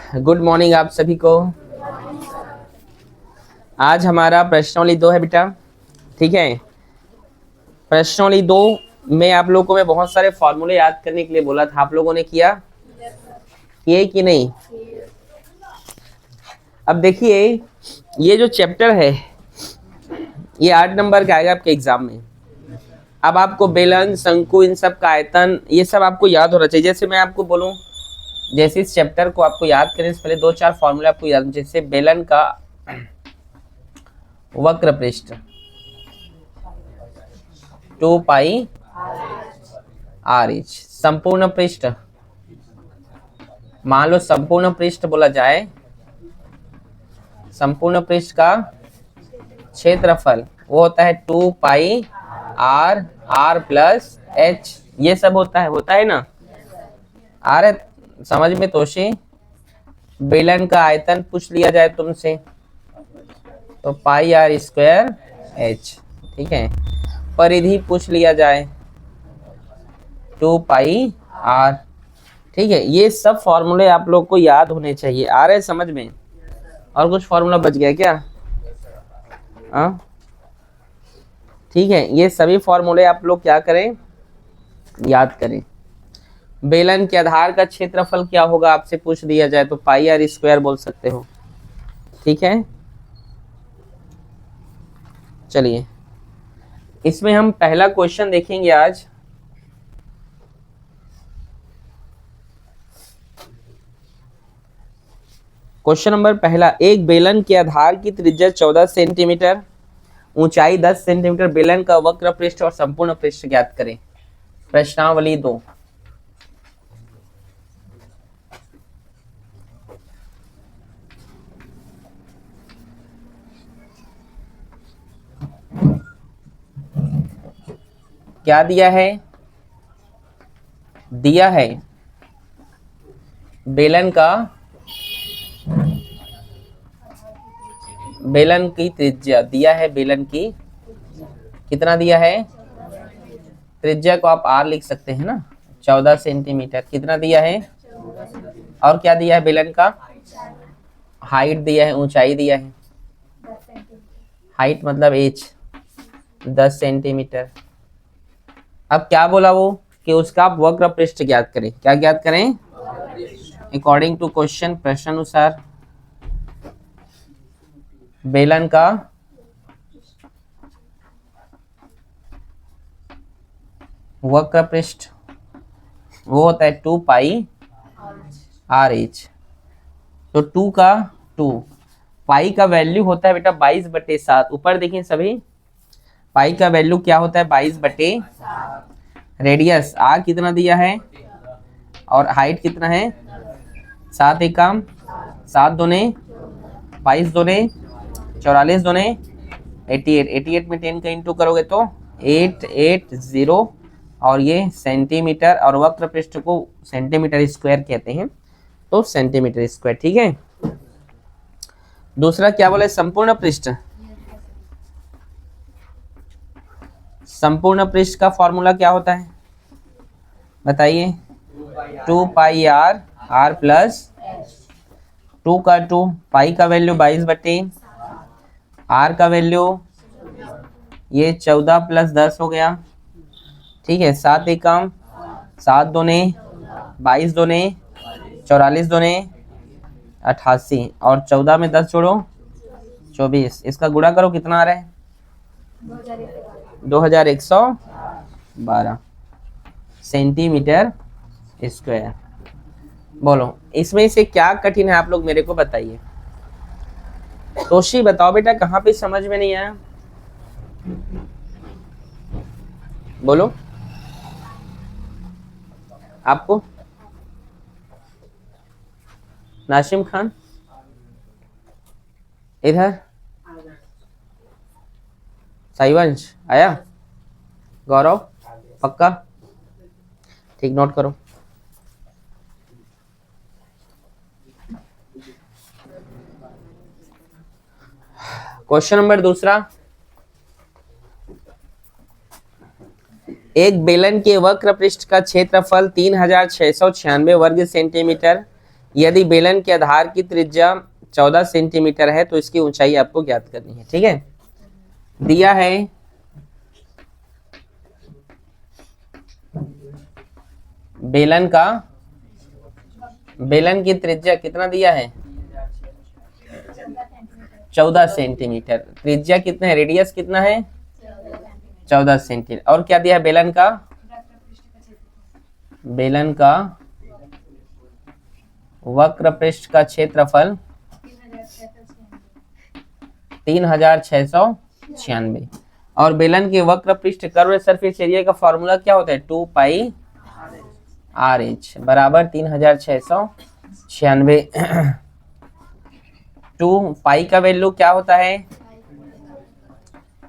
Good morning आप सभी को। आज हमारा प्रश्नावली 2 है बेटा, ठीक है। प्रश्नावली 2 में आप लोगों को मैं बहुत सारे फॉर्मूले याद करने के लिए बोला था, आप लोगों ने किया? किए कि नहीं? अब देखिए, ये जो चैप्टर है ये 8 नंबर का आएगा आपके एग्जाम में। अब आपको बेलन, शंकु, इन सब का आयतन ये सब आपको याद होना चाहिए। जैसे मैं आपको बोलूं, जैसे इस चैप्टर को आपको याद करने से पहले 2-4 फॉर्मूले आपको याद, जैसे बेलन का वक्र पृष्ठ 2 पाई आर एच, संपूर्ण पृष्ठ, मान लो संपूर्ण पृष्ठ बोला जाए, संपूर्ण पृष्ठ का क्षेत्रफल वो होता है 2 पाई आर, आर प्लस एच, ये सब होता है ना। आ रहे समझ में तोशी? बेलन का आयतन पूछ लिया जाए तुमसे तो पाई आर स्क्वायर एच, ठीक है। परिधि पूछ लिया जाए 2 पाई आर, ठीक है। ये सब फॉर्मूले आप लोग को याद होने चाहिए। आ रहे समझ में? और कुछ फॉर्मूला बच गया क्या? हाँ, ठीक है। ये सभी फॉर्मूले आप लोग क्या करें, याद करें। बेलन के आधार का क्षेत्रफल क्या होगा आपसे पूछ दिया जाए तो पाई आर स्क्वायर बोल सकते हो, ठीक है। चलिए, इसमें हम पहला क्वेश्चन देखेंगे आज। क्वेश्चन नंबर पहला, एक बेलन के आधार की त्रिज्या 14 सेंटीमीटर, ऊंचाई 10 सेंटीमीटर, बेलन का वक्र पृष्ठ और संपूर्ण पृष्ठ ज्ञात करें। प्रश्नावली 2। क्या दिया है? दिया है बेलन की त्रिज्या, दिया है बेलन की, कितना दिया है? त्रिज्या को आप आर लिख सकते हैं ना, 14 सेंटीमीटर। कितना दिया है? और क्या दिया है? बेलन का हाइट दिया है, ऊंचाई दिया है, हाइट मतलब एच 10 सेंटीमीटर। अब क्या बोला वो कि उसका आप वक्र पृष्ठ ज्ञात करें। क्या ज्ञात करें? अकॉर्डिंग टू क्वेश्चन, प्रश्नानुसार बेलन का वक्र पृष्ठ वो होता है 2 पाई आर एच। तो 2 पाई का वैल्यू होता है बेटा 22/7। ऊपर देखें सभी, पाई का वैल्यू क्या होता है? 22/, रेडियस आर कितना दिया है और हाइट कितना है? 7 एकम 7 दूने 22 दूने 44 दूने 88, 88 में 10 का इंटू करोगे तो 880, और ये सेंटीमीटर, और वक्र पृष्ठ को सेंटीमीटर स्क्वायर कहते हैं, तो सेंटीमीटर स्क्वायर, ठीक है। दूसरा क्या बोले? संपूर्ण पृष्ठ। संपूर्ण पृष्ठ का फॉर्मूला क्या होता है बताइए? 2 पाई आर, आर प्लस 2 का 2, पाई का वैल्यू 22/, आर का वैल्यू ये 14 प्लस 10 हो गया, ठीक है। 7 एकम 7 दूने 22 दूने 44 दूने 88, और 14 में 10 जोड़ो 24, इसका गुणा करो कितना आ रहा है? 2112 सेंटीमीटर स्क्वायर। बोलो इसमें से क्या कठिन है, आप लोग मेरे को बताइए। तोशी बताओ बेटा, कहाँ पे समझ में नहीं आया? बोलो आपको। नासिम खान इधर, साइवंश आया, गौरव पक्का, ठीक, नोट करो। क्वेश्चन नंबर दूसरा, एक बेलन के वक्र पृष्ठ का क्षेत्रफल 3696 वर्ग सेंटीमीटर, यदि बेलन के आधार की त्रिज्या 14 सेंटीमीटर है तो इसकी ऊंचाई आपको ज्ञात करनी है। ठीक है, दिया है बेलन की त्रिज्या कितना दिया है, 14 सेंटीमीटर। त्रिज्या कितना है, रेडियस कितना है, 14 सेंटीमीटर। और क्या दिया है, बेलन का वक्र पृष्ठ का क्षेत्रफल 3696। और बेलन के वक्र पृष्ठ कर्व सरफेस एरिया का फॉर्मूला क्या होता है, 2 पाई RH बराबर 3696। 2 पाई का वैल्यू क्या होता है,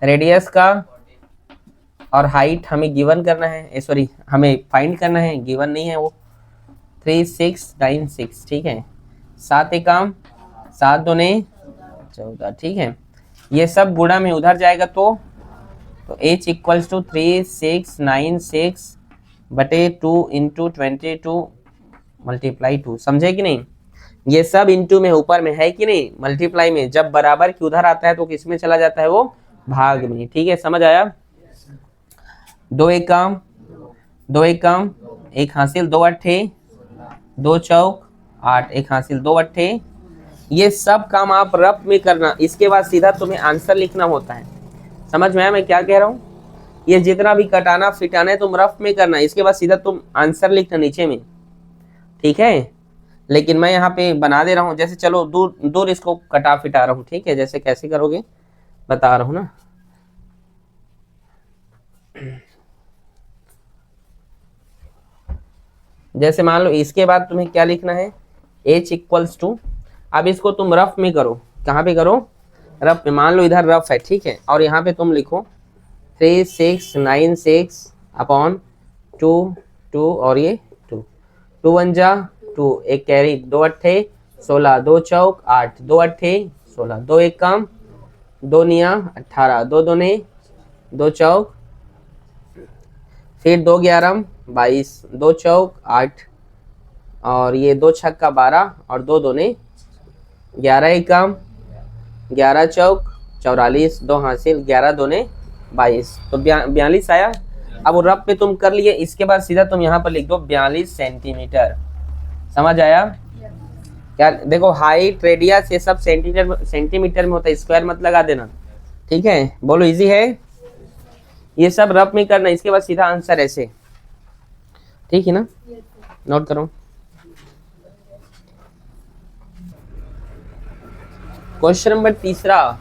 रेडियस का, और हाइट हमें गिवन करना है, सॉरी हमें फाइंड करना है, गिवन नहीं है वो, 3696। ठीक है, 7 एकम 7 दूने 14। ठीक है, ये सब गुणा में उधर जाएगा तो H इक्वल्स टू 3696 बटे 2 इंटू 22 मल्टीप्लाई 2। समझे कि नहीं, ये सब इंटू में ऊपर में है कि नहीं, मल्टीप्लाई में। जब बराबर की उधर आता है तो किस में चला जाता है, वो भाग में। ठीक है, समझ आया। 2 एकम 1 हासिल 2 अट्ठे 2 चौक 8, 1 हासिल 2 अट्ठे। ये सब काम आप रफ में करना, इसके बाद सीधा तुम्हें आंसर लिखना होता है। समझ में आया मैं क्या कह रहा हूँ, ये जितना भी कटाना फिटाना है तुम रफ में करना, इसके बाद सीधा तुम आंसर लिखना नीचे में। ठीक है, लेकिन मैं यहाँ पे बना दे रहा हूँ, जैसे चलो दूर दूर इसको कटा फिटा रहा हूँ। ठीक है, जैसे कैसे करोगे बता रहा हूँ ना। जैसे मान लो इसके बाद तुम्हें क्या लिखना है, H इक्वल्स टू, अब इसको तुम रफ में करो। कहाँ पे करो, रफ में। मान लो इधर रफ है, ठीक है, और यहाँ पे तुम लिखो 3696 अपॉन 2 और ये 2 2 1 जा 2, एक कैरी 2 अट्ठे 16, 2 चौक 8, 2 अट्ठे 16, 2 एक कम 2 निया 18, 2 दूने 2 चौक, फिर 2 11 22, 2 चौक 8, और ये 2 छक्का 12 और 2 दूने 11 एकम 11 चौक 44, 2 हासिल 11 दूने 22, तो 42 आया। अब वो रफ पे तुम कर लिए, इसके बाद सीधा तुम यहाँ पर लिख दो 42 सेंटीमीटर। समझ आया क्या, देखो हाइट रेडियस ये सब सेंटीमीटर में होता है, स्क्वायर मत लगा देना। ठीक है, बोलो इजी है, ये सब रफ में करना, इसके बाद सीधा आंसर ऐसे। ठीक है ना, नोट करो। क्वेश्चन नंबर 3,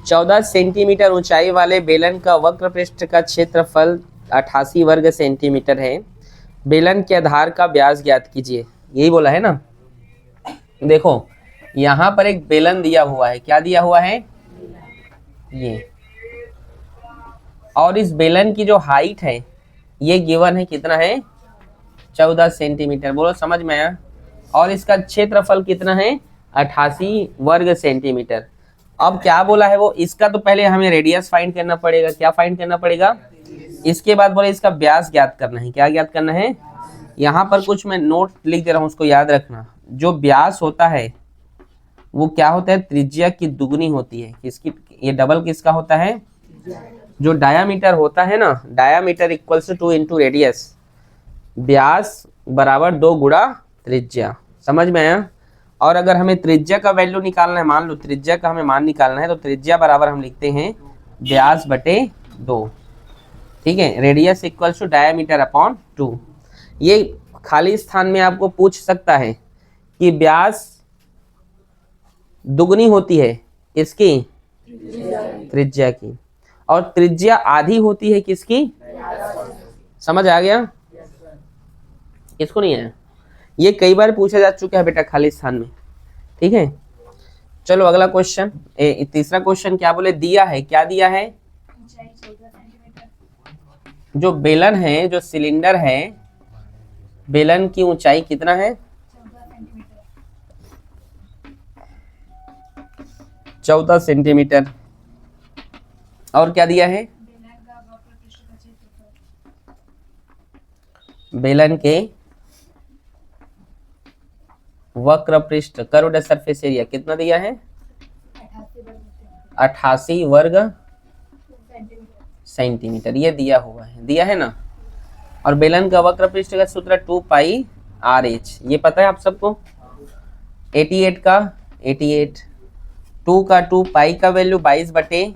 14 सेंटीमीटर ऊंचाई वाले बेलन का वक्र पृष्ठ का क्षेत्रफल 88 वर्ग सेंटीमीटर है। बेलन के आधार का व्यास ज्ञात कीजिए, यही बोला है ना। देखो यहाँ पर एक बेलन दिया हुआ है, क्या दिया हुआ है, ये, और इस बेलन की जो हाइट है ये गिवन है, कितना है, 14 सेंटीमीटर। बोलो समझ में आया। और इसका क्षेत्रफल कितना है, 88 वर्ग सेंटीमीटर। अब क्या बोला है वो, इसका तो पहले हमें रेडियस फाइंड करना पड़ेगा। क्या फाइंड करना पड़ेगा, इसके बाद बोले इसका व्यास ज्ञात करना है। क्या ज्ञात करना है, यहाँ पर कुछ मैं नोट लिख दे रहा हूँ, उसको याद रखना। जो व्यास होता है वो क्या होता है, त्रिज्या की दुगनी होती है। किसकी, ये डबल किसका होता है, जो डायामीटर होता है ना, diameter equals to 2 into radius, व्यास बराबर 2 गुणा त्रिज्या। समझ में आया। और अगर हमें त्रिज्या का वैल्यू निकालना है, मान लो त्रिज्या का हमें मान निकालना है, तो त्रिज्या बराबर हम लिखते हैं व्यास बटे 2। ठीक है, radius equals to diameter upon 2। ये खाली स्थान में आपको पूछ सकता है कि व्यास दुगनी होती है किसकी, त्रिज्या की, और त्रिज्या आधी होती है किसकी। समझ आ गया, किसको नहीं आया, ये कई बार पूछा जा चुका है बेटा खाली स्थान में। ठीक है, चलो अगला क्वेश्चन, तीसरा क्वेश्चन क्या बोले, दिया है, क्या दिया है, जो बेलन है, जो सिलेंडर है, बेलन की ऊंचाई कितना है, 14 सेंटीमीटर। और क्या दिया है, बेलन के वक्र पृष्ठ कर्व्ड सरफेस एरिया कितना दिया है? 88 वर्ग सेंटीमीटर, ये दिया हुआ है, दिया है ना। और बेलन का वक्र पृष्ठ का सूत्र 2 पाई आर एच, ये पता है आप सबको। 88 का 88, 2 का 2, पाई का वैल्यू 22 बटे,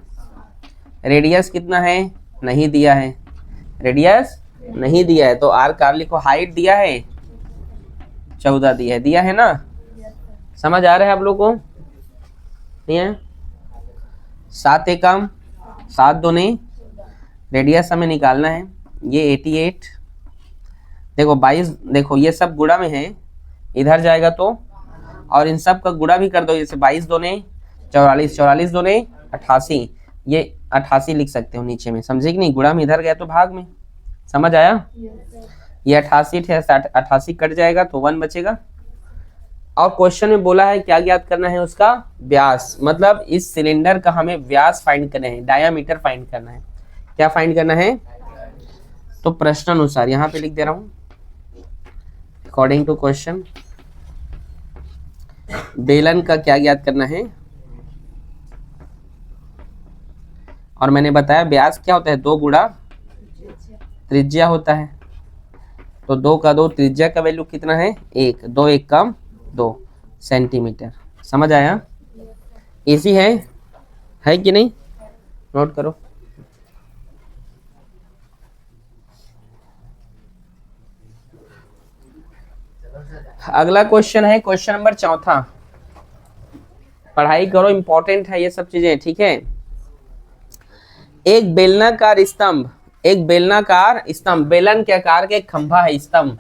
रेडियस कितना है? नहीं दिया है, रेडियस नहीं दिया है, तो आर कार लिखो। हाइट दिया है 14 दिया है ना। समझ आ रहा है आप लोगों को? नहीं है? 7 एकम 7 दूनी, रेडियस हमें निकालना है। ये 88, देखो 22, देखो ये सब गुणा में है, इधर जाएगा तो, और इन सब का गुणा भी कर दो। जैसे 22 दूनी 44, 44 दूनी 88, ये 88 लिख सकते हो नीचे में, समझे कि नहीं? गुणा में इधर गया तो भाग में, समझ आया? ये 88 है, 88 कट जाएगा तो 1 बचेगा। और क्वेश्चन में बोला है क्या ज्ञात करना है? उसका व्यास, मतलब इस सिलेंडर का हमें व्यास फाइंड करना है, डायामीटर फाइंड करना है। क्या फाइंड करना है? तो प्रश्न अनुसार यहाँ पे लिख दे रहा हूं, अकॉर्डिंग टू क्वेश्चन, बेलन का क्या ज्ञात करना है? और मैंने बताया व्यास क्या होता है? 2 गुणा त्रिज्या होता है। तो 2 का 2, त्रिज्या का वैल्यू कितना है? 1, 2 1 कम 2 सेंटीमीटर। समझ आया? इजी है कि नहीं? नोट करो। अगला क्वेश्चन है क्वेश्चन नंबर 4। पढ़ाई करो, इंपॉर्टेंट है ये सब चीजें, ठीक है। एक बेलनाकार स्तंभ, एक बेलनाकार स्तंभ, बेलन के आकार का एक खंभा है, स्तंभ,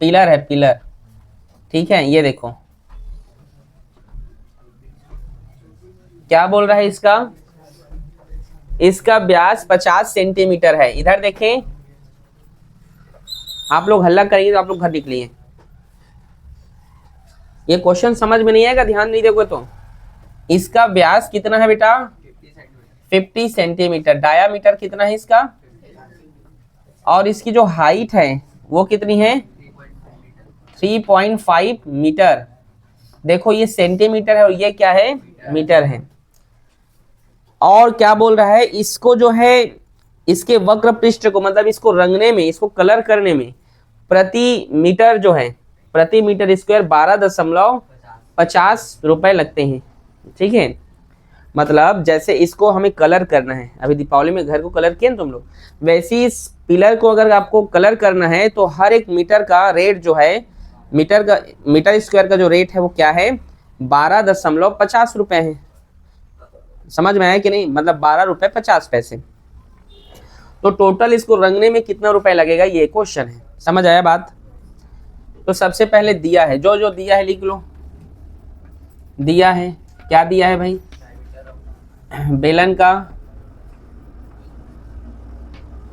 पिलर है, पिलर, ठीक है। ये देखो क्या बोल रहा है इसका? इसका व्यास 50 सेंटीमीटर है। इधर देखें, आप लोग हल्ला करेंगे तो आप लोग घर निकलिए। ये क्वेश्चन समझ में नहीं आएगा, ध्यान नहीं दोगे तो। इसका व्यास कितना है बेटा? 50 सेंटीमीटर। डायामीटर कितना है इसका? और इसकी जो हाइट है वो कितनी है? 3.5 मीटर। देखो ये सेंटीमीटर है और ये क्या है? मीटर है। और क्या बोल रहा है? इसको जो है, इसके वक्र पृष्ठ को, मतलब इसको रंगने में, इसको कलर करने में प्रति मीटर जो है, प्रति मीटर स्क्वायर 12.50 रुपए लगते हैं, ठीक है। मतलब जैसे इसको हमें कलर करना है, अभी दीपावली में घर को कलर किए ना तुम लोग, वैसे इस पिलर को अगर आपको कलर करना है तो हर एक मीटर का रेट जो है, मीटर स्क्वायर का जो रेट है वो क्या है? 12.50 रुपए है। समझ में आया कि नहीं? मतलब 12 रुपए 50 पैसे। तो टोटल इसको रंगने में कितना रुपए लगेगा, ये क्वेश्चन है। समझ आया बात? तो सबसे पहले दिया है, जो जो दिया है लिख लो। दिया है, क्या दिया है भाई? बेलन का,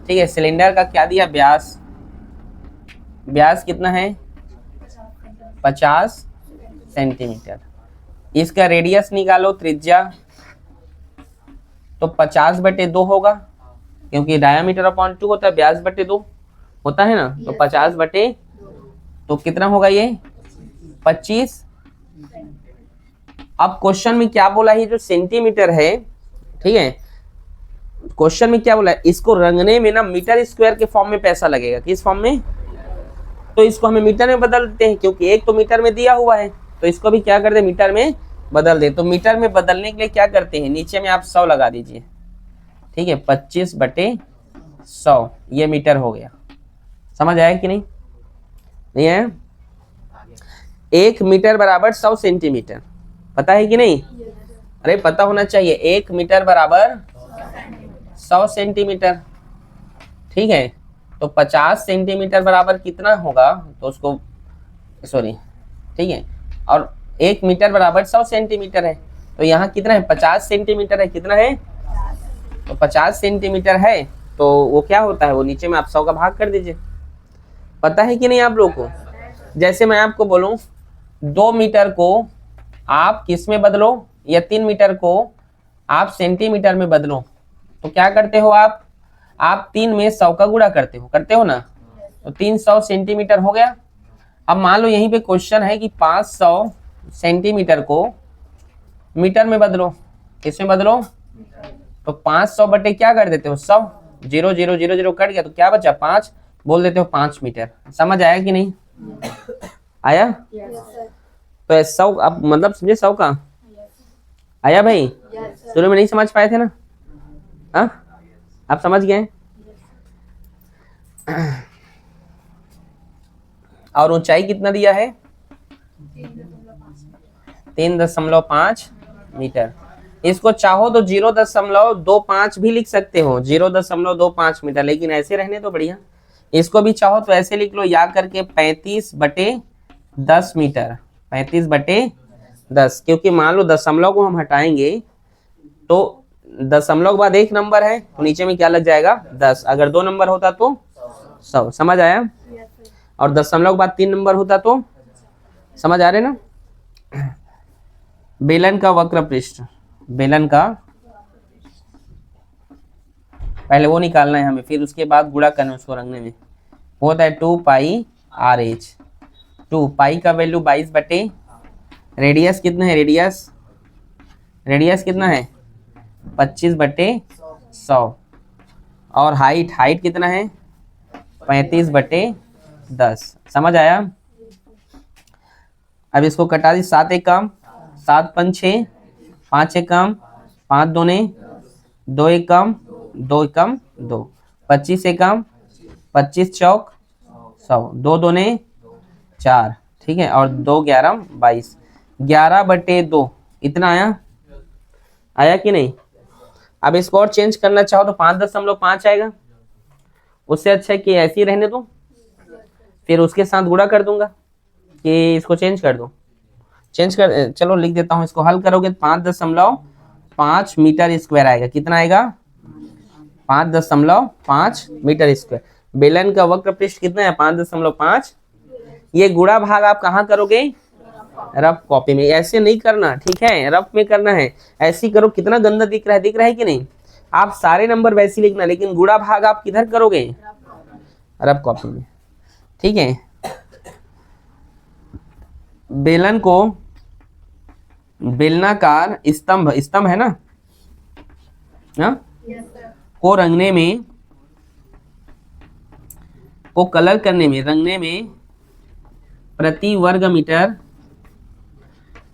ठीक है, सिलेंडर का क्या दिया? व्यास, व्यास कितना है? 50 सेंटीमीटर। इसका रेडियस निकालो, त्रिज्या, तो 50 बटे 2 होगा, क्योंकि डायामीटर अपॉन 2 होता है, व्यास बटे 2 होता है ना। तो 50 बटे, तो कितना होगा ये? 25। अब क्वेश्चन में क्या बोला है? जो सेंटीमीटर है, ठीक है, क्वेश्चन में क्या बोला है? इसको रंगने में ना मीटर स्क्वायर के फॉर्म में पैसा लगेगा। किस फॉर्म में? तो इसको हमें मीटर में बदल देते हैं, क्योंकि एक तो मीटर में दिया हुआ है, तो इसको भी क्या कर दे? मीटर में बदल दे। तो मीटर में बदलने के लिए क्या करते हैं? नीचे में आप 100 लगा दीजिए, ठीक है। 25 बटे 100, ये मीटर हो गया। समझ आया कि नहीं? नहीं है? 1 मीटर बराबर 100 सेंटीमीटर, पता है कि नहीं? अरे पता होना चाहिए। 1 मीटर बराबर 100 सेंटीमीटर, ठीक है। तो 50 सेंटीमीटर बराबर कितना होगा? तो उसको, सॉरी, ठीक है, और 1 मीटर बराबर 100 सेंटीमीटर है, तो यहाँ कितना है? 50 सेंटीमीटर है। कितना है? तो 50 सेंटीमीटर है, तो वो क्या होता है? वो नीचे में आप 100 का भाग कर दीजिए। पता है कि नहीं आप लोगों को? जैसे मैं आपको बोलूं 2 मीटर को आप किस में बदलो, या 3 मीटर को आप सेंटीमीटर में बदलो, तो क्या करते हो आप? 3 में 100 का गुणा करते हो ना। तो 300 सेंटीमीटर हो गया। अब मान लो यहीं पे क्वेश्चन है कि 500 सेंटीमीटर को मीटर में बदलो। किसमें बदलो? तो 500 बटे क्या कर देते हो 100, 0 0 0 0 कट गया तो क्या बचा 5, बोल देते हो 5 मीटर। समझ आया कि नहीं? आया? तो 100 अब मतलब समझे 100 का आया भाई? शुरू में नहीं समझ पाए थे ना? हाँ, आप समझ गए? और ऊंचाई कितना दिया है? 3.5 मीटर। इसको चाहो तो 0.25 भी लिख सकते हो, 0.25 मीटर, लेकिन ऐसे रहने तो बढ़िया। इसको भी चाहो तो ऐसे लिख लो, या करके 35/10 मीटर, 35/10, क्योंकि मान लो दशमलव को हम हटाएंगे तो दशमलव के बाद एक नंबर है तो नीचे में क्या लग जाएगा 10, अगर 2 नंबर होता तो 100। समझ आया? और दशमलव के बाद 3 नंबर होता तो, समझ आ रहे ना? बेलन का वक्र पृष्ठ, बेलन का पहले वो निकालना है हमें, फिर उसके बाद गुणा करना उसको रंगने में। वो होता है 2πRh। 2 पाई का वैल्यू 22 बटे, रेडियस कितना है? रेडियस कितना है? 25/100। और हाइट कितना है? 35/10। समझ आया? अब इसको कटा दी, 7 एक काम, 7 5 6, 5 एक काम, 5 दूने 2 एक काम, 2 एक काम 2, 25 एक काम, 25 चौक 100, 2 दूने 4, ठीक है, और 2 11 22, 11/2 इतना आया? आया कि नहीं? अब इसको और चेंज करना चाहो तो 5.5 आएगा। उससे अच्छा है कि ऐसे ही रहने दो, फिर उसके साथ गुणा कर दूंगा कि इसको चेंज कर दो। चलो लिख देता हूं, इसको हल करोगे तो 5.5 मीटर स्क्वायर आएगा। कितना आएगा? 5.5 मीटर स्क्वायर। बेलन का वक्र पृष्ठ कितना है? 5.5। ये गुणा भाग आप कहाँ करोगे? रफ कॉपी में। ऐसे नहीं करना, ठीक है, रफ में करना है। ऐसे करो। कितना गंदा दिख रहा है कि नहीं? आप सारे नंबर वैसे लिखना, लेकिन गुणा भाग आप किधर करोगे? रफ कॉपी में, ठीक है। बेलन को बेलनाकार स्तंभ है ना, हाँ? को रंगने में, को कलर करने में, रंगने में प्रति वर्ग मीटर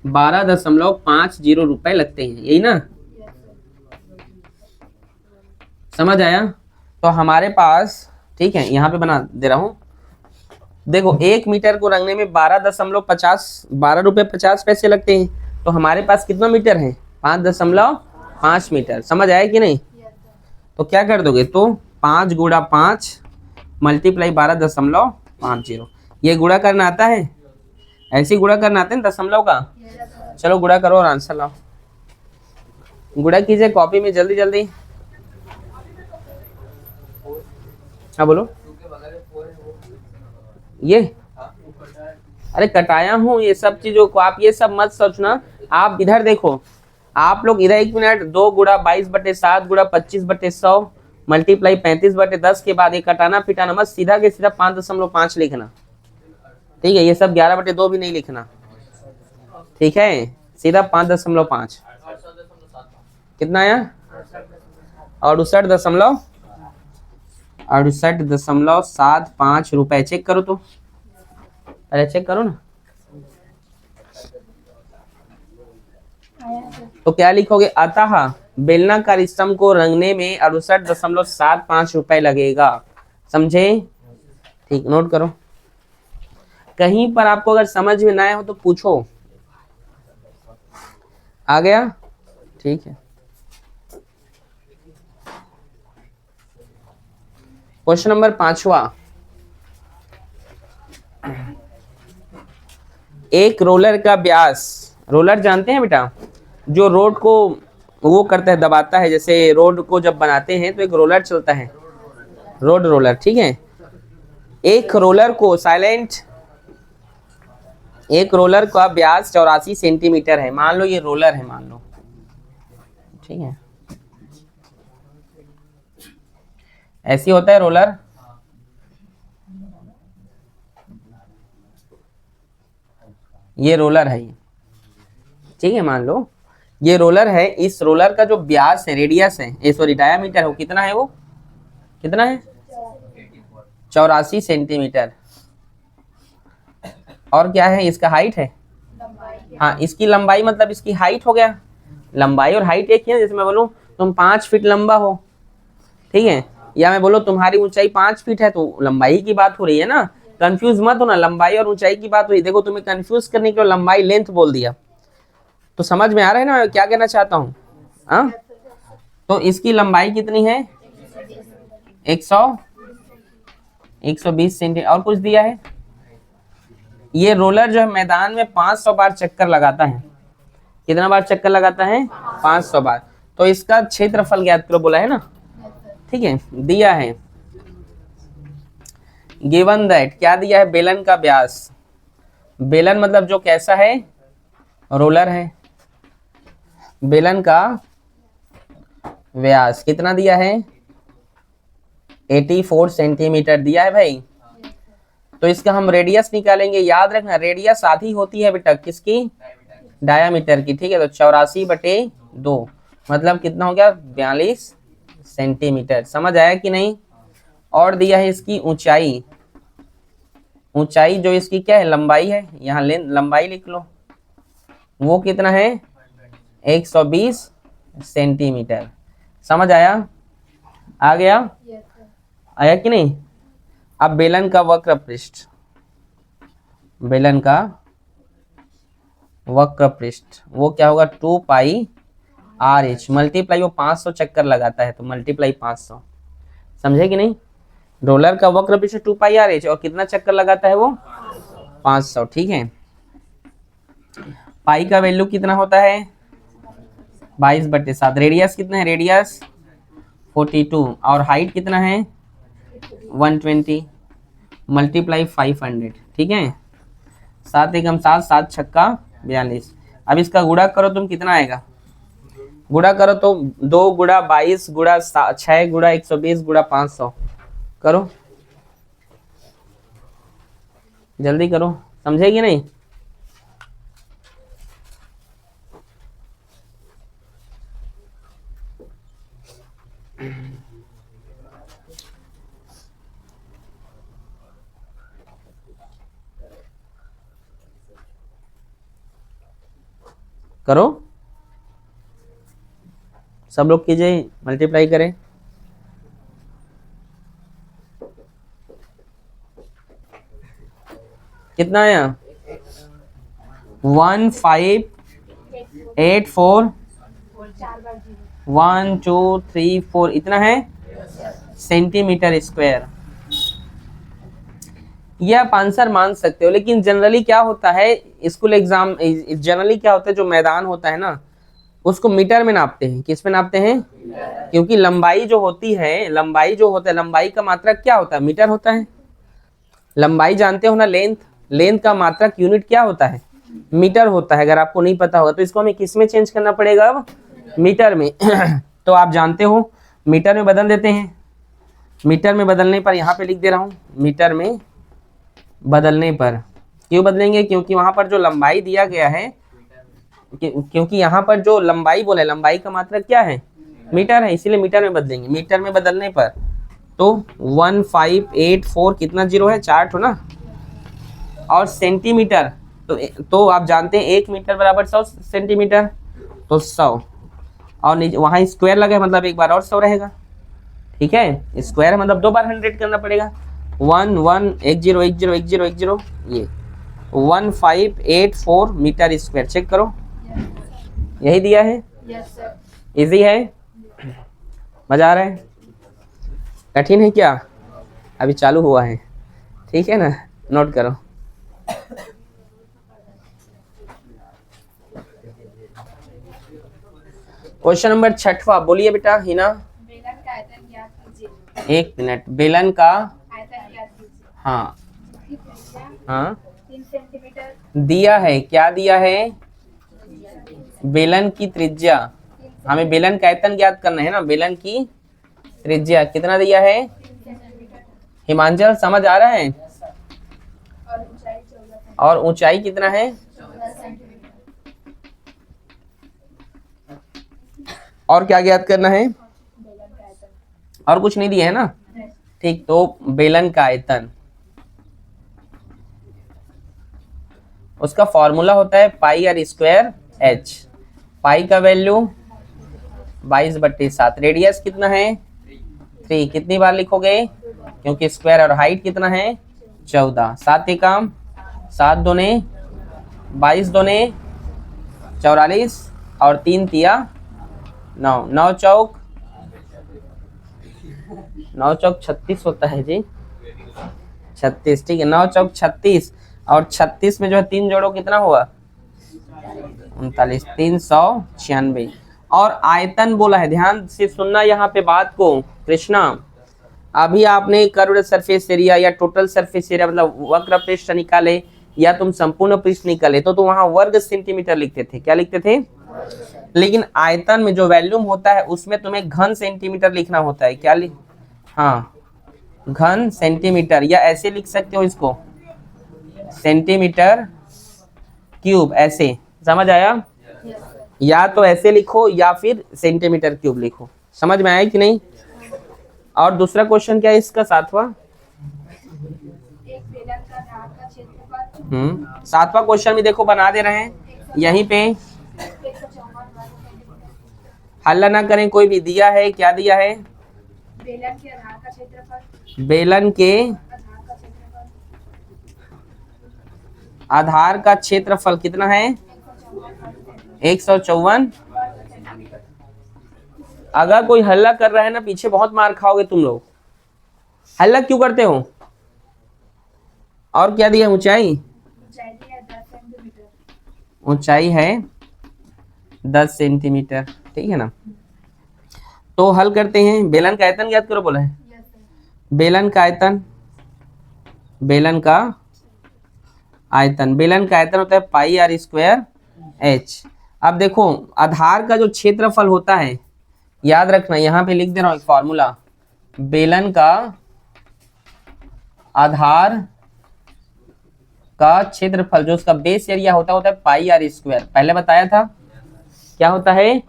12.50 रुपए लगते हैं, यही ना? समझ आया? तो हमारे पास, ठीक है, यहाँ पे बना दे रहा हूं। देखो 1 मीटर को रंगने में 12 रुपए 50 पैसे लगते हैं। तो हमारे पास कितना मीटर है? 5.5 मीटर। समझ आया कि नहीं? तो क्या कर दोगे? तो 5 गुणा 5 मल्टीप्लाई 12.50। ये गुणा करना आता है? ऐसे गुणा करना आता है दशमलव का? चलो गुणा करो और आंसर लाओ। गुणा कीजिए कॉपी में, जल्दी जल्दी। हाँ बोलो। ये अरे कटाया हूँ ये सब चीजों को, आप ये सब मत सोचना। आप इधर देखो, आप लोग इधर 1 मिनट, 2 गुणा 22/7 गुणा 25/100 मल्टीप्लाई 35/10 के बाद ये कटाना पिटाना मत, सीधा के सीधा 5.5 लिखना, ठीक है? ये सब 11/2 भी नहीं लिखना, ठीक है? सीधा 5.5। कितना आया? 68.75 रुपए। चेक करो तो, अरे चेक करो ना। तो क्या लिखोगे? अतः बेलनाकार स्तंभ को रंगने में 68.75 रुपए लगेगा। समझे? ठीक, नोट करो। कहीं पर आपको अगर समझ में ना आया हो तो पूछो। आ गया? ठीक है। क्वेश्चन नंबर 5वां। एक रोलर का व्यास, रोलर जानते हैं बेटा, जो रोड को वो करता है, दबाता है, जैसे रोड को जब बनाते हैं तो एक रोलर चलता है, रोड रोलर, ठीक है? एक रोलर का व्यास 84 सेंटीमीटर है। मान लो ये रोलर है, मान लो, ठीक है? ऐसी होता है रोलर। ये रोलर है, ठीक है, मान लो ये रोलर है। इस रोलर का जो व्यास है, रेडियस है, ये सॉरी डायामीटर है, वो कितना है? वो कितना है? 84 सेंटीमीटर। और क्या है? इसका हाइट है, हाँ इसकी लंबाई मतलब इसकी हाइट हो गया। लंबाई और हाइट एक ही है। जैसे मैं बोलूँ तुम 5 फीट लंबा हो, ठीक है, या मैं बोलो तुम्हारी ऊंचाई 5 फीट है, तो लंबाई की बात हो रही है ना। कंफ्यूज मत हो ना, लंबाई और ऊंचाई की बात हो रही है। देखो तुम्हें कंफ्यूज करने के लिए लंबाई लेंथ बोल दिया, तो समझ में आ रहा है ना क्या कहना चाहता हूँ? हाँ, तो इसकी लंबाई कितनी है? 120 सेंटीमीटर। और कुछ दिया है? ये रोलर जो है मैदान में 500 बार चक्कर लगाता है। कितना बार चक्कर लगाता है? 500 बार। तो इसका क्षेत्रफल ज्ञात करो बोला है ना, ठीक है, दिया है। गिवन दैट, क्या दिया है? बेलन का व्यास। बेलन मतलब जो कैसा है? रोलर है। बेलन का व्यास कितना दिया है? 84 सेंटीमीटर दिया है भाई। तो इसका हम रेडियस निकालेंगे। याद रखना रेडियस आधी होती है बेटा किसकी? डायामीटर की, ठीक है। तो 84/2 मतलब कितना हो गया? 42 सेंटीमीटर। समझ आया कि नहीं? और दिया है इसकी ऊंचाई। ऊंचाई जो इसकी क्या है? लंबाई है, यहाँ लंबाई लिख लो। वो कितना है? 120 सेंटीमीटर। समझ आया? आ गया? आया कि नहीं? अब बेलन का वक्र पृष्ठ, बेलन का वक्र पृष्ठ वो क्या होगा? 2πRh मल्टीप्लाई, वो 500 चक्कर लगाता है तो मल्टीप्लाई 500। समझे कि नहीं? रोलर का वक्र पृष्ठ 2πRh और कितना चक्कर लगाता है वो? 500, ठीक है। पाई का वैल्यू कितना होता है? 22/7। रेडियस कितना है? रेडियस 42 और हाइट कितना है? 120 मल्टीप्लाई 500, ठीक है। 7 एकम 7, 7 छक्का 42। अब इसका गुणा करो तुम, कितना आएगा? गुणा करो तो 2 गुणा 22 गुणा 6 गुणा 120 गुणा 500 करो, जल्दी करो। समझेगी नहीं? करो, सब लोग कीजिए, मल्टीप्लाई करें। कितना आया? 1584 1 2 3 4 इतना है सेंटीमीटर स्क्वायर। ये आप आंसर मान सकते हो, लेकिन जनरली क्या होता है स्कूल एग्जाम, जनरली क्या होता है जो मैदान होता है ना उसको मीटर में नापते हैं। किस में नापते हैं? क्योंकि लंबाई जो होती है, लंबाई जो होता है, लंबाई का मात्रक क्या होता है? मीटर होता है। लंबाई जानते हो ना? लेंथ, लेंथ का मात्रक यूनिट क्या होता है? मीटर होता है। अगर आपको नहीं पता होगा तो इसको हमें किस में चेंज करना पड़ेगा? अब मीटर में। तो आप जानते हो मीटर में बदल देते हैं। मीटर में बदलने पर यहाँ पे लिख दे रहा हूँ, मीटर में बदलने पर। क्यों बदलेंगे? क्योंकि वहां पर जो लंबाई दिया गया है, क्योंकि यहाँ पर जो लंबाई बोला है, लंबाई का मात्रक क्या है? मीटर है, इसीलिए मीटर में बदलेंगे। मीटर में बदलने पर तो 1584 कितना जीरो है? 4 ठो ना। और सेंटीमीटर तो आप जानते हैं 1 मीटर बराबर 100 सेंटीमीटर, तो 100 और वहाँ स्क्वायर लगा है मतलब एक बार और 100 रहेगा, ठीक है। स्क्वायर है मतलब 2 बार 100 करना पड़ेगा। 1 1 1 0 1 0 1 0 1 0 ये 1584 मीटर स्क्वायर। चेक करो, यही दिया है। इजी है? मजा आ रहा है? कठिन है क्या? अभी चालू हुआ है, ठीक है ना। नोट करो। क्वेश्चन नंबर 6वां बोलिए बेटा हिना। बेलन का आयतन ज्ञात कीजिए। 1 मिनट। बेलन का आयतन ज्ञात कीजिए। हाँ इसकी त्रिज्या हाँ 3 सेंटीमीटर। दिया है। क्या दिया है? बेलन की त्रिज्या। हमें बेलन का आयतन ज्ञात करना है ना। बेलन की त्रिज्या कितना दिया है? 3 सेंटीमीटर हिमांचल समझ आ रहा है? और ऊंचाई 14 और ऊंचाई कितना है? 10 सेंटीमीटर। और क्या ज्ञात करना है? बेलन का आयतन। और कुछ नहीं दिया है ना? ठीक, तो बेलन का आयतन, उसका फॉर्मूला होता है पाई आर स्क्वायर एच। पाई का वैल्यू 22/7। रेडियस कितना है? 3। कितनी बार लिखोगे? क्योंकि स्क्वायर और हाइट कितना है? 14। 7 एकम 7 दूने 22 दूने 44 और 3 तिया 9। 9 चौक 36 होता है जी, 36। ठीक है, 9 चौक 36 और 36 में जो है 3 जोड़ो कितना हुआ? 39। 396। और आयतन बोला है, ध्यान से सुनना यहाँ पे बात को कृष्णा। अभी आपने कर्व्ड सरफेस एरिया या टोटल सरफेस एरिया मतलब वक्र पृष्ठ निकाले या तुम संपूर्ण पृष्ठ निकाले तो वहां वर्ग सेंटीमीटर लिखते थे। क्या लिखते थे? लेकिन आयतन में जो वॉल्यूम होता है उसमें तुम्हें घन सेंटीमीटर लिखना होता है। क्या हाँ, घन सेंटीमीटर, या ऐसे लिख सकते हो इसको सेंटीमीटर क्यूब। ऐसे समझ आया? या तो ऐसे लिखो या फिर सेंटीमीटर क्यूब लिखो। समझ में आया कि नहीं? और दूसरा क्वेश्चन क्या है इसका? 7वां। एक बेलन का आधार का क्षेत्रफल 7वां क्वेश्चन भी देखो बना दे रहे हैं यहीं पे। 154 वर्ग सेंटीमीटर। हल्ला ना करें, कोई भी दिया है। क्या दिया है? बेलन के आधार का क्षेत्रफल। बेलन के आधार का क्षेत्रफल कितना है? 154 सेंटीमीटर। अगर कोई हल्ला कर रहा है ना, पीछे बहुत मार खाओगे तुम लोग। हल्ला क्यों करते हो? और क्या दिया? ऊंचाई। ऊंचाई है 10 सेंटीमीटर। ऊंचाई है 10 सेंटीमीटर। ठीक है ना? तो हल करते हैं। बेलन का आयतन ज्ञात करो बोला है। Yes sir. बेलन का आयतन, बेलन का आयतन, बेलन का आयतन होता है पाई आर स्क्वायर एच। अब देखो आधार का जो क्षेत्रफल होता है, याद रखना, यहां पे लिख दे रहा हूं एक फॉर्मूला। बेलन का आधार का क्षेत्रफल जो उसका बेस एरिया होता है पाई आर स्क्वायर। पहले बताया था क्या होता है।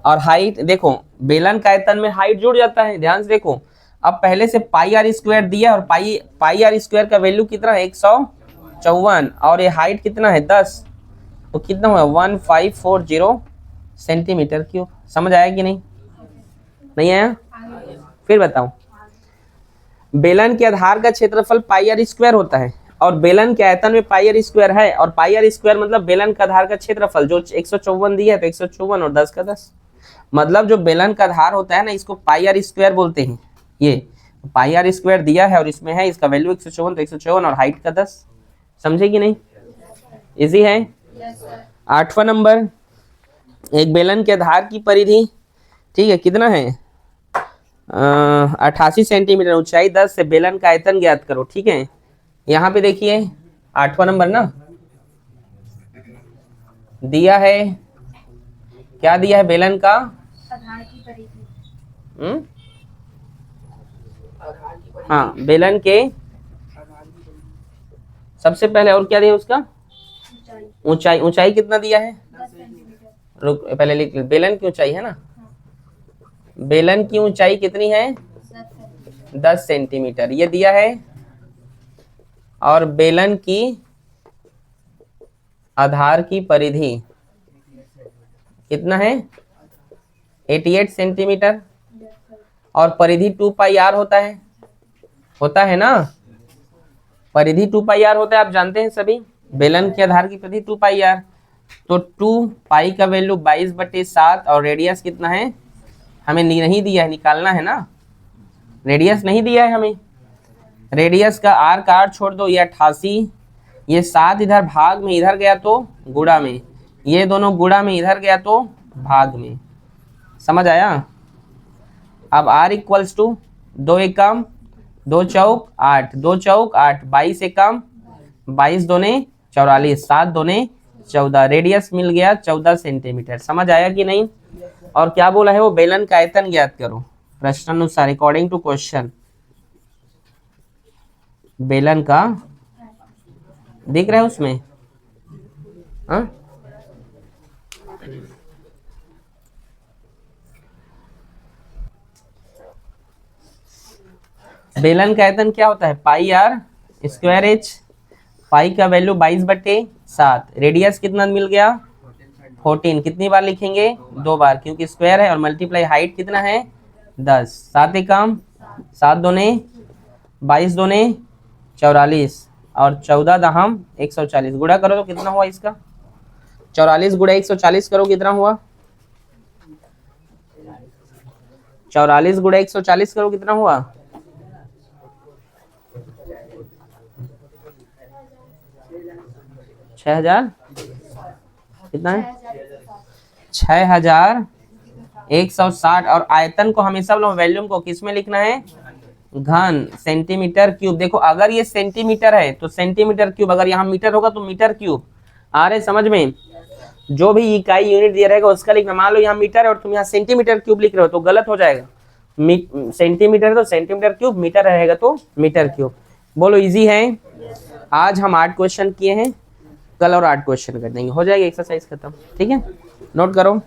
और हाइट देखो, बेलन का आयतन में हाइट जुड़ जाता है। ध्यान से देखो, अब पहले से पाई आर स्क्वायर दिया और पाई आर स्क्वायर का वैल्यू कितना है? 154 और ये हाइट कितना है? 10। तो कितना हुआ? 1540 सेंटीमीटर क्यूब। समझ आया कि नहीं? नहीं आया? फिर बताऊं। बेलन के आधार का क्षेत्रफल पाई आर स्क्वायर होता है और बेलन के आयतन में पाई आर स्क्वायर है, और पाई आर स्क्वायर मतलब बेलन का आधार का क्षेत्रफल जो 154 दिया है तो 154 और 10 का 10। मतलब जो बेलन का आधार होता है ना, इसको पाई आर स्क्वायर बोलते हैं। ये पाई आर स्क्वायर दिया है और इसमें है इसका वैल्यू 154 तो 154 और हाइट का 10। समझे कि नहीं? इजी है। 8वां नंबर, एक बेलन के आधार की परिधि, ठीक है, कितना है? 88 सेंटीमीटर, ऊंचाई 10 से बेलन का आयतन ज्ञात करो। ठीक है, यहाँ पे देखिए 8वां नंबर ना दिया है। क्या दिया है? बेलन का आधार की परिधि। हाँ, बेलन के सबसे पहले, और क्या दिया उसका? ऊंचाई। ऊंचाई। ऊंचाई कितना दिया है? 10 सेंटीमीटर। रुक, पहले लिख। बेलन की ऊंचाई है ना, बेलन की ऊंचाई कितनी है? 10 सेंटीमीटर ये दिया है। और बेलन की आधार की परिधि कितना है? 88 सेंटीमीटर। और परिधि 2 पाई आर होता है ना? परिधि 2 पाई आर होता है, आप जानते हैं सभी। बेलन के आधार की परिधि 2 पाई आर। तो 2 पाई का वैल्यू 22/7 और रेडियस कितना है? हमें नहीं दिया है, निकालना है ना। रेडियस नहीं दिया है हमें। रेडियस का आर का आर छोड़ दो, ये 88, ये 7 इधर भाग में इधर गया तो गुणा में, ये दोनों गुणा में इधर गया तो भाग में। समझ आया? अब r equals to 2 Ekam 2 Chowk 8, 2 Chowk 8, 22 Ekam 22 दूने 44, 7 दूने 14। Radius मिल गया 14 सेंटीमीटर। समझ आया कि नहीं? और क्या बोला है वो? बेलन का आयतन ज्ञात करो प्रश्नानुसार अकॉर्डिंग टू क्वेश्चन। बेलन का दिख रहा है उसमें? हाँ, बेलन का आयतन क्या होता है? पाई आर स्क्वायर एच। पाई का वैल्यू 22/7। रेडियस कितना मिल गया? 14। कितनी बार लिखेंगे? 2 बार, क्योंकि स्क्वायर है, और मल्टीप्लाई हाइट कितना है? 10। 7 एकम 7 दूने 22 दूने 44 और 14 दहम 140। गुणा करो तो कितना हुआ इसका? 44 गुणा 140 करो, कितना हुआ? 44 गुणा 140 करो, कितना हुआ? 6000 कितना है? 6160। और आयतन को हमेशा लोग वॉल्यूम को किस में लिखना है? घन, सेंटीमीटर क्यूब। देखो अगर ये सेंटीमीटर है तो सेंटीमीटर क्यूब, अगर यहाँ मीटर होगा तो मीटर क्यूब। आ रहे समझ में? जो भी इकाई यूनिट दिया रहेगा उसका लिखना। मान लो यहाँ मीटर है और तुम यहाँ सेंटीमीटर क्यूब लिख रहे हो तो गलत हो जाएगा। सेंटीमीटर है तो सेंटीमीटर क्यूब, मीटर रहेगा तो मीटर क्यूब। बोलो इजी है? आज हम 8 क्वेश्चन किए हैं, कल और 8 क्वेश्चन कर देंगे, हो जाएगा एक्सरसाइज खत्म। ठीक है, नोट करो।